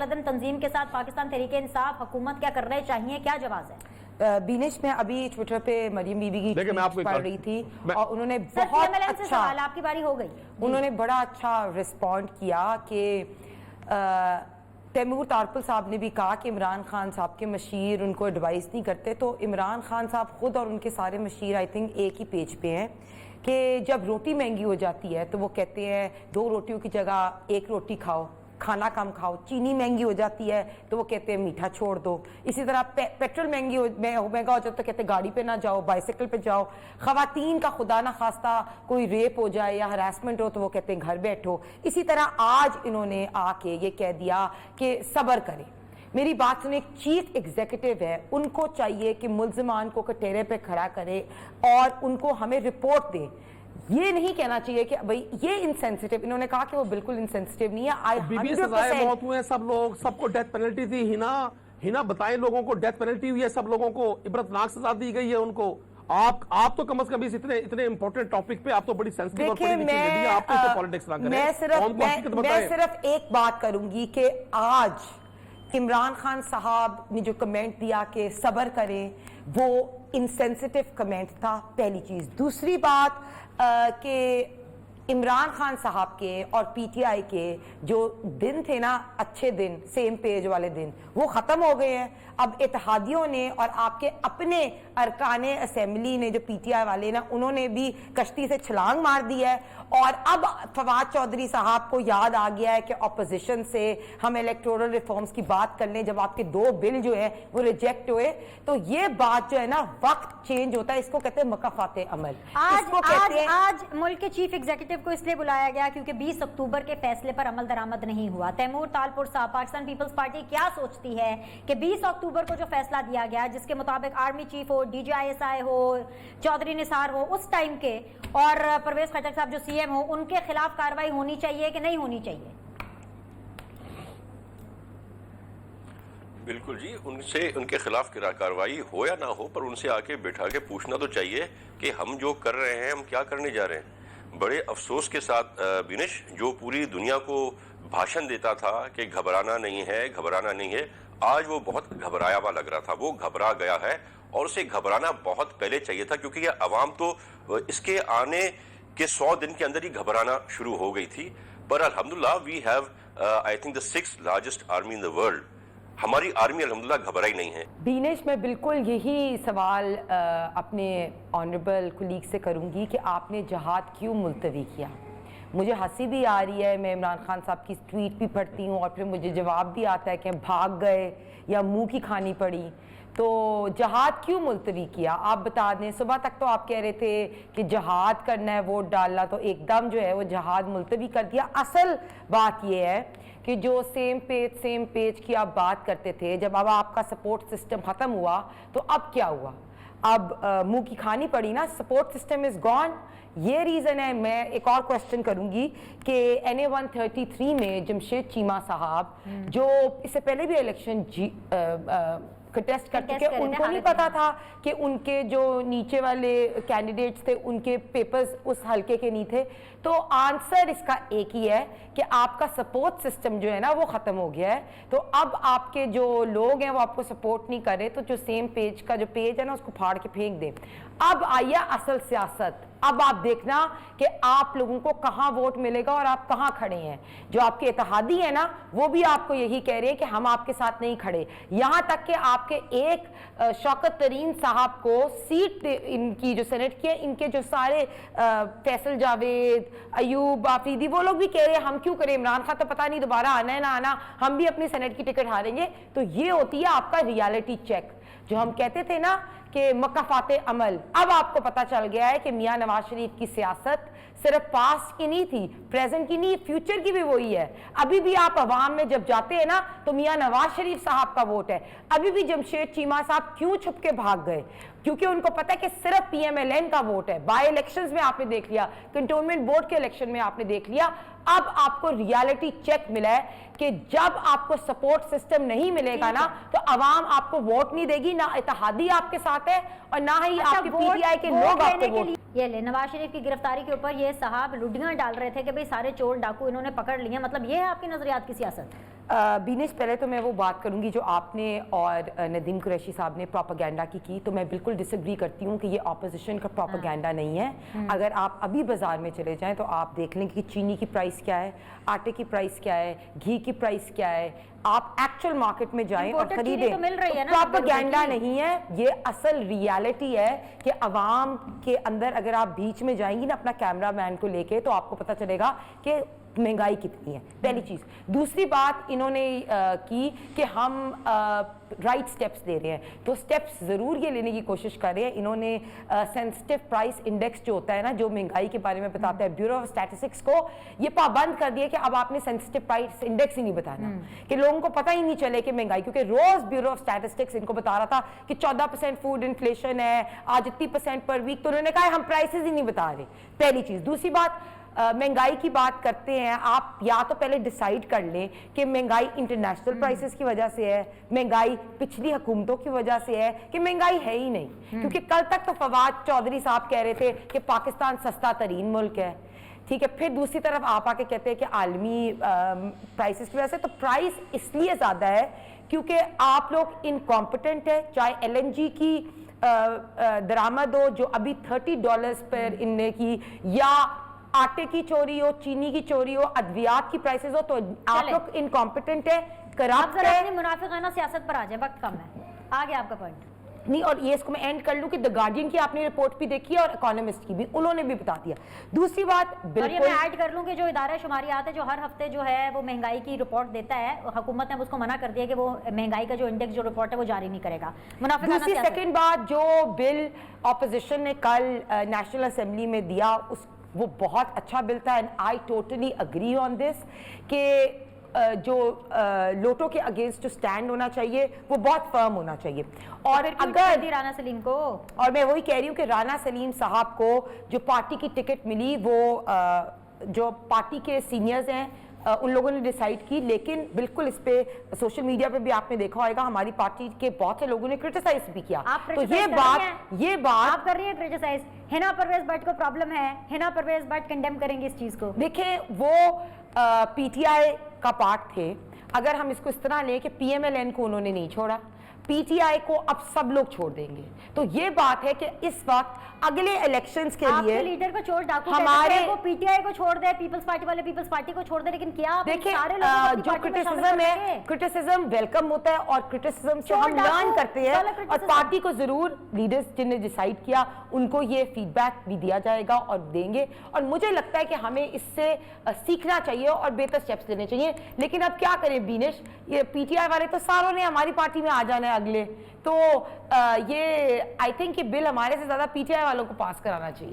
अलदन तंजीम के साथ पाकिस्तान तहरीक इंसाफ हुकूमत क्या करना चाहिए, क्या जवाब है? बीनिश में अभी ट्विटर पे मरियम बीबी की पढ़ रही थी और उन्होंने बहुत अच्छा, आपकी बारी हो गई, उन्होंने बड़ा अच्छा रिस्पॉन्ड किया कि तैमूर तारपुल साहब ने भी कहा कि इमरान खान साहब के मशीर उनको एडवाइस नहीं करते। तो इमरान खान साहब खुद और उनके सारे मशीर आई थिंक एक ही पेज पे हैं कि जब रोटी महंगी हो जाती है तो वो कहते हैं 2 रोटियों की जगह 1 रोटी खाओ, खाना कम खाओ। चीनी महंगी हो जाती है तो वो कहते हैं मीठा छोड़ दो। इसी तरह पेट्रोल महंगा हो जाता तो कहते हैं गाड़ी पे ना जाओ, बाइसिकल पे जाओ। खवातीन का खुदा ना खास्ता कोई रेप हो जाए या हरासमेंट हो तो वो कहते हैं घर बैठो। इसी तरह आज इन्होंने आके ये कह दिया कि सब्र करें। मेरी बात सुने, एक चीफ एग्जीक्यूटिव है, उनको चाहिए कि मुल्जिमान को कटहरे पे खड़ा करे और उनको हमें रिपोर्ट दे। ये नहीं कहना चाहिए कि भाई ये इनसेंसिटिव, इन्होंने कहा कि वो बिल्कुल इनसेंसिटिव नहीं है। आई 100% मौत हुए सब लोग, सबको डेथ पेनल्टी थी। हिना बताएं लोगों को डेथ पेनल्टी हुई है, सब लोगों को इबरतनाक सजा दी गई है उनको। आप तो कम से कम इतने इंपॉर्टेंट टॉपिक पे आप तो बड़ी सेंसिटिव और आप तो पॉलिटिक्स ना करें। मैं सिर्फ एक बात करूंगी कि आज इमरान खान साहब ने जो कमेंट दिया कि सब्र करें, वो इनसेंसिटिव कमेंट था, पहली चीज। दूसरी बात कि इमरान खान साहब के और पीटीआई के जो दिन थे ना, अच्छे दिन, सेम पेज वाले दिन, वो खत्म हो गए हैं। अब इत्तेहादियों ने और आपके अपने अरकाने असेंबली ने, जो पीटीआई वाले ना, उन्होंने भी कश्ती से छलांग मार दी है। और अब फवाद चौधरी साहब को याद आ गया है कि ऑपोजिशन से हम इलेक्टोरल रिफॉर्म्स की बात कर लें, जब आपके 2 बिल जो है वो रिजेक्ट हुए। तो ये बात जो है ना, वक्त चेंज होता है, इसको कहते हैं मकाफाते अमल। आज मुल्क के चीफ एग्जीक्यूटिव को इसलिए बुलाया गया क्योंकि 20 अक्टूबर के फैसले पर अमल दरामद नहीं हुआ। तैमूर तारपुल साहब, पाकिस्तान पीपल्स पार्टी क्या सोचती है कि 20 अक्टूबर को जो फैसला दिया गया, जिसके मुताबिक आर्मी चीफ हो, DGISI हो, चौधरी निसार हो उस टाइम के, और परवेज खट्टर साहब जो CM हो, उनके खिलाफ कार्रवाई होनी चाहिए कि नहीं होनी चाहिए? बिल्कुल जी, उनके खिलाफ कार्रवाई हो या ना हो, पर उनसे आके बैठा के पूछना तो चाहिए कि हम जो कर रहे हैं, हम क्या करने जा रहे हैं। बड़े अफसोस के साथ बिनिश, जो पूरी दुनिया को भाषण देता था कि घबराना नहीं है, घबराना नहीं है, आज वो बहुत घबराया हुआ लग रहा था। वो घबरा गया है और उसे घबराना बहुत पहले चाहिए था, क्योंकि ये अवाम तो इसके आने के 100 दिन के अंदर ही घबराना शुरू हो गई थी। पर अल्हम्दुलिल्लाह we have I think the 6th largest army in the world. हमारी आर्मी अल्हम्दुलिल्लाह घबराई नहीं है। बीनेश, मैं बिल्कुल यही सवाल अपने ऑनरेबल कुलीग से करूंगी कि आपने जहाद क्यों मुलतवी किया। मुझे हंसी भी आ रही है, मैं इमरान खान साहब की ट्वीट भी पढ़ती हूँ और फिर मुझे जवाब भी आता है कि भाग गए या मुंह की खानी पड़ी। तो जहाद क्यों मुलतवी किया आप बता दें। सुबह तक तो आप कह रहे थे कि जहाद करना है, वोट डालना, तो एकदम जो है वो जहाद मुलतवी कर दिया। असल बात ये है कि जो सेम पेज की आप बात करते थे, जब अब आपका सपोर्ट सिस्टम ख़त्म हुआ तो अब क्या हुआ? अब मुंह की खानी पड़ी ना, सपोर्ट सिस्टम इज़ गॉन। ये रीज़न है। मैं एक और क्वेश्चन करूंगी कि NA 133 में जमशेद चीमा साहब, जो इससे पहले भी इलेक्शन कंटेस्ट करते थे, उनको नहीं पता था कि उनके जो नीचे वाले कैंडिडेट्स थे उनके पेपर्स उस हलके के नहीं थे। तो आंसर इसका एक ही है कि आपका सपोर्ट सिस्टम जो है ना वो ख़त्म हो गया है। तो अब आपके जो लोग हैं वो आपको सपोर्ट नहीं कर रहे, तो जो सेम पेज का जो पेज है ना उसको फाड़ के फेंक दें। अब आइए असल सियासत। अब आप देखना कि आप लोगों को कहाँ वोट मिलेगा और आप कहाँ खड़े हैं। जो आपके इत्तेहादी है ना वो भी आपको यही कह रहे हैं कि हम आपके साथ नहीं खड़े। यहाँ तक कि आपके एक शौकत तरीन साहब को सीट इनकी जो सेनेट की है, इनके जो सारे फैसल जावेद, अयूब आफरीदी, वो लोग भी कह रहे हैं हम क्यों करें, इमरान खान तो पता नहीं दोबारा आना है ना आना, हम भी अपनी सेनेट की टिकट हारेंगे। तो ये होती है आपका रियलिटी चेक। जो हम कहते थे ना कि मकाफाते अमल, अब आपको पता चल गया है कि मियां नवाज शरीफ की सियासत सिर्फ पास्ट की नहीं थी, प्रेजेंट की नहीं, फ्यूचर की भी वही है। अभी भी आप अवाम में जब जाते हैं ना तो मियां नवाज शरीफ साहब का वोट है। अभी भी जमशेद चीमा साहब क्यों छुप के भाग गए? क्योंकि उनको पता है कि सिर्फ PMLN का वोट है। बाय इलेक्शंस में आपने देख लिया, कंटोनमेंट बोर्ड के इलेक्शन में आपने देख लिया। अब आपको रियलिटी चेक मिला है कि जब आपको सपोर्ट सिस्टम नहीं मिलेगा ना तो अवाम आपको वोट नहीं देगी, ना इत्तेहादी आपके साथ है और ना ही आपके PTI के लोग आपको वोट। ये ले, नवाज शरीफ की गिरफ्तारी के ऊपर ये साहब लुडियां डाल रहे थे कि भाई सारे चोर डाकू इन्होंने पकड़ लिए, मतलब ये है आपकी नजरियात की सियासत? बीनेश, पहले तो मैं वो बात करूंगी जो आपने और नदीम कुरैशी साहब ने प्रोपेगेंडा की तो मैं बिल्कुल डिसएग्री करती हूँ कि ये ऑपोजिशन का प्रोपेगेंडा नहीं है। अगर आप अभी बाजार में चले जाएं तो आप देख लेंगे कि चीनी की प्राइस क्या है, आटे की प्राइस क्या है, घी की प्राइस क्या है। आप एक्चुअल मार्केट में जाएं और खरीदें तो मिल रही है ना, प्रोपेगेंडा नहीं है, ये असल रियलिटी है कि अवाम के अंदर अगर आप बीच में जाएंगी ना अपना कैमरा मैन को लेके तो आपको पता चलेगा कि महंगाई कितनी है, पहली चीज। दूसरी बात इन्होंने की कि हम राइट स्टेप्स ले रहे हैं, तो स्टेप्स जरूर ये लेने की कोशिश कर रहे हैं। इन्होंने सेंसिटिव प्राइस इंडेक्स जो होता है ना, जो महंगाई के बारे में बताता है, ब्यूरो ऑफ स्टैटिस्टिक्स को ये पाबंद कर दिया कि अब आपने सेंसिटिव प्राइस इंडेक्स ही नहीं बताना, कि लोगों को पता ही नहीं चले कि महंगाई, क्योंकि रोज ब्यूरो ऑफ स्टैटिस्टिक्स इनको बता रहा था कि 14% फूड इन्फ्लेशन है, आज इतनी % पर वीक, तो उन्होंने कहा हम प्राइसेस ही नहीं बता रहे, पहली चीज। दूसरी बात, महंगाई की बात करते हैं, आप या तो पहले डिसाइड कर लें कि महंगाई इंटरनेशनल प्राइसेस की वजह से है, महंगाई पिछली हुकूमतों की वजह से है, कि महंगाई है ही नहीं। क्योंकि कल तक तो फवाद चौधरी साहब कह रहे थे कि पाकिस्तान सस्ता तरीन मुल्क है, ठीक है, फिर दूसरी तरफ आप आके कहते हैं कि आलमी प्राइसेस की वजह से। तो प्राइस इसलिए ज़्यादा है क्योंकि आप लोग इनकॉम्पिटेंट है, चाहे LNG की दरामद हो जो अभी $30 पर इनने की, या आटे की चोरी हो, चीनी की चोरी हो, अद्वियात की प्राइसेस हो, तो आप लोग इनकॉम्पिटेंट है, करप्ट है। मुनाफिकाना सियासत पर आ जाए, वक्त कम है, आगे आपका पॉइंट नहीं। और ये इसको मैं एंड कर लूं कि द गार्डियन की आपने रिपोर्ट भी देखी है और इकोनॉमिस्ट की भी, उन्होंने भी बता दिया। दूसरी बात बिल्कुल, और ये मैं ऐड कर लूं कि जो इदारा शुमारियात है जो हर हफ्ते जो है वो महंगाई की रिपोर्ट देता है, हुकूमत ने उसको मना कर दिया कि वो महंगाई का जो इंडेक्स जो रिपोर्ट है वो जारी नहीं करेगा। दूसरी सेकंड बात, जो बिल ऑपोजिशन ने कल नेशनल असेंबली में दिया वो बहुत अच्छा बिल था, and I totally agree on this कि जो लोटो के अगेंस्ट जो स्टैंड होना चाहिए वो बहुत फर्म होना चाहिए। और अगर राना सलीम को, और मैं वही कह रही हूँ कि राना सलीम साहब को जो पार्टी की टिकट मिली वो जो पार्टी के सीनियर्स हैं उन लोगों ने डिसाइड की, लेकिन बिल्कुल इस पे सोशल मीडिया पे भी आपने देखा होगा हमारी पार्टी के बहुत से लोगों ने क्रिटिसाइज भी किया। तो ये बात आप कर रही है क्रिटिसाइज। हिना परवेज भट्ट को प्रॉब्लम है, हिना परवेज भट्ट कंडेम करेंगे इस चीज को। देखिए वो PTI का पार्ट थे, अगर हम इसको इस तरह लें कि PMLN को उन्होंने नहीं छोड़ा, PTI को अब सब लोग छोड़ देंगे, तो ये बात है कि इस वक्त अगले इलेक्शंस के लिए लीडर को छोड़ डाकू हमारे वो PTI को छोड़ दे, पीपल्स पार्टी वाले पीपल्स पार्टी को छोड़ दे, लेकिन क्या देखिए जो क्रिटिसिज्म है, क्रिटिसिज्म वेलकम होता है और क्रिटिसिज्म से हम लर्न करते हैं, और पार्टी को जरूर लीडर्स जिन्हें डिसाइड किया उनको ये फीडबैक भी दिया जाएगा और देंगे, और मुझे लगता है कि हमें इससे सीखना चाहिए और बेहतर स्टेप्स लेने चाहिए। लेकिन अब क्या करें बीनेश, ये PTI वाले तो सारों ने हमारी पार्टी में आ जाना है अगले, तो ये आई थिंक ये बिल हमारे से ज्यादा PTI वालों को पास कराना चाहिए।